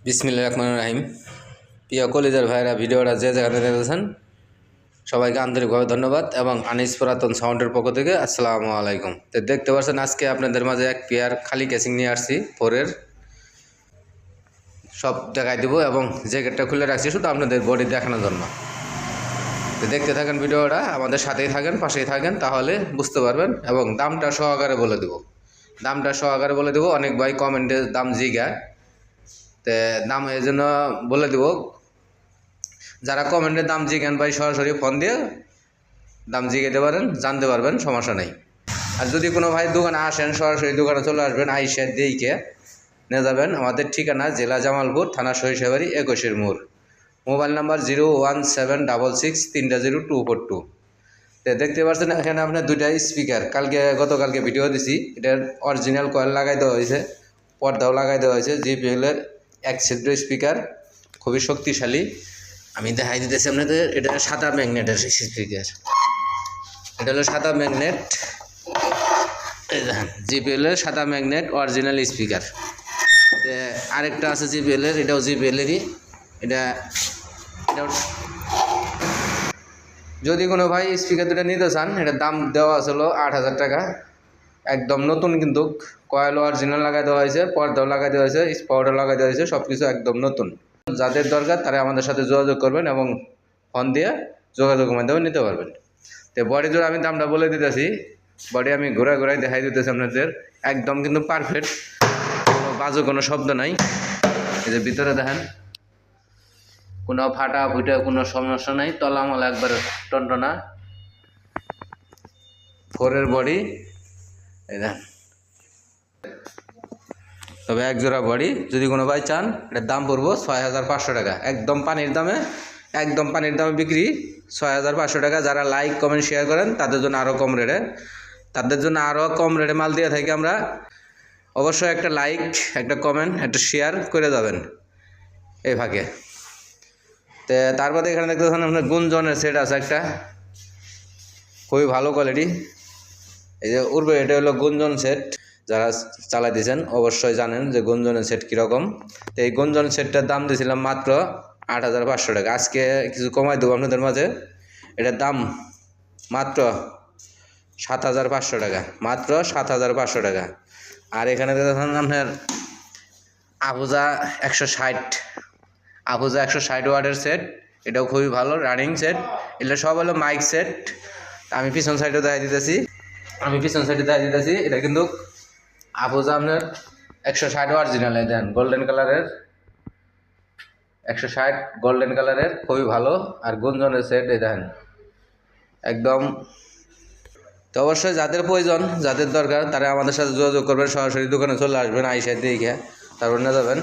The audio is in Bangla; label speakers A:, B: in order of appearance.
A: বিসমিল্লাহির রহমানির রহিম। প্রিয় কলিজার ভাইরা, ভিডিওটা যে যেখানে দেখতেছেন সবাইকে আন্তরিকভাবে ধন্যবাদ এবং আনিস পুরাতন সাউন্ডের পক্ষ থেকে আসসালামু আলাইকুম। তো দেখতে পাচ্ছেন আজকে আপনাদের মাঝে এক পেয়ার খালি কেসিং নিয়ে আসছি ফোরের, সব দেখাই দেবো এবং জ্যাকেটটা খুলে রাখছি শুধু আপনাদের বডি দেখানোর জন্য। তো দেখতে থাকেন ভিডিওটা, আমাদের সাথেই থাকেন, পাশেই থাকেন, তাহলে বুঝতে পারবেন এবং দামটা সহকারে বলে দেবো। অনেক ভাই কমেন্টে দাম জিগায়, তো দাম এই জন্য বলে দেবো। যারা কমেন্টে দাম জিজ্ঞান ভাই সরাসরি ফোন দিয়ে দাম জিজ্ঞাতে পারেন, জানতে পারবেন, সমস্যা নেই। আর যদি কোনো ভাই দোকানে আসেন, সরাসরি দোকানে চলে আসবেন, আইসা দিয়েকে নিয়ে যাবেন। আমাদের ঠিকানা জেলা জামালপুর, থানা সরিষাবাড়ি, 21 মোড়। Mobile number 01766300242। তো দেখতে পাচ্ছেন এখানে আপনার দুইটা স্পিকার গতকালকে ভিডিও দিছি, এটার অরিজিনাল কয়েল লাগাই দেওয়া হয়েছে, পর্দাও লাগাই দেওয়া হয়েছে। JBL-এর অ্যাক্সেপ্ট স্পিকার, খুবই শক্তিশালী। আমি দেখাই দিতেছি আপনাদের, এটা সাদা ম্যাগনেটের স্পিকার, এটা হলো সাদা ম্যাগনেট। JBL-এর সাদা ম্যাগনেট অরিজিনাল স্পিকার। আরেকটা আছে JBL-এর, এটাও JBL-এরই। এটাও যদি কোনো ভাই স্পিকার দুটা নিতে চান, এটার দাম দেওয়া ছিল 8,000 টাকা, একদম নতুন। কিন্তু কয়েল অরিজিনাল লাগাই দেওয়া হয়েছে, পর্দাও লাগাই দেওয়া হয়েছে, স্পাউটার লাগাই দেওয়া হয়েছে, সব কিছু একদম নতুন। যাদের দরকার তারা আমাদের সাথে যোগাযোগ করবেন এবং ফোন দিয়ে যোগাযোগের মাধ্যমে নিতে পারবেন। তো বডি জোড়া আমি দামটা বলে দিতেছি, বডি আমি ঘোরাই দেখাই দিতেছি আপনাদের, একদম কিন্তু পারফেক্ট, কোনো বাজে কোনো শব্দ নাই। এই যে ভিতরে দেখেন, কোনো ফাটা ফুটা কোনো সমস্যা নাই, তলামলা একবার টনটনা ফোরের বডি। এই দেখেন, তবে এক জোড়া বডি যদি কোনো ভাই চান, এটার দাম পড়বো 6,500 টাকা, একদম পানির দামে বিক্রি, 6,500 টাকা। যারা লাইক কমেন্ট শেয়ার করেন তাদের জন্য আরও কম রেটে মাল দিয়ে থাকি আমরা। অবশ্যই একটা লাইক, একটা কমেন্ট, একটা শেয়ার করে যাবেন এই ফাঁকে। তো তারপরে এখানে দেখতে পাচ্ছেন আপনার গুঞ্জনের সেট আছে একটা, খুবই ভালো কোয়ালিটি। এই যে উঠবে, এটা হলো গুঞ্জন সেট। যারা চালাই দিয়েছেন অবশ্যই জানেন যে গুঞ্জনের সেট কীরকম। তো এই গুঞ্জন সেটটার দাম দিয়েছিলাম মাত্র 8,500 টাকা। আজকে কিছু কমাই দেবো আপনাদের মাঝে, এটার দাম মাত্র 7,500 টাকা, মাত্র 7,500 টাকা। আর এখানে দেখেন আপনার আফুজা 160 ওয়াটের সেট, এটাও খুবই ভালো রানিং সেট। এটা সব হলো মাইক সেট। আমি পিছন সাইডে দেখাই দিতেছি, এটা কিন্তু আফুজা আপনার 160 অরিজিনাল। দেন গোল্ডেন কালারের 160 গোল্ডেন কালারের, খুবই ভালো। আর গুঞ্জনের সেট এই দেখেন একদম। তো অবশ্যই যাদের প্রয়োজন, যাদের দরকার, তারা আমাদের সাথে যোগাযোগ করবেন, সরাসরি দোকানে চলে আসবেন, আইসা দিয়ে তারপর নিয়ে যাবেন।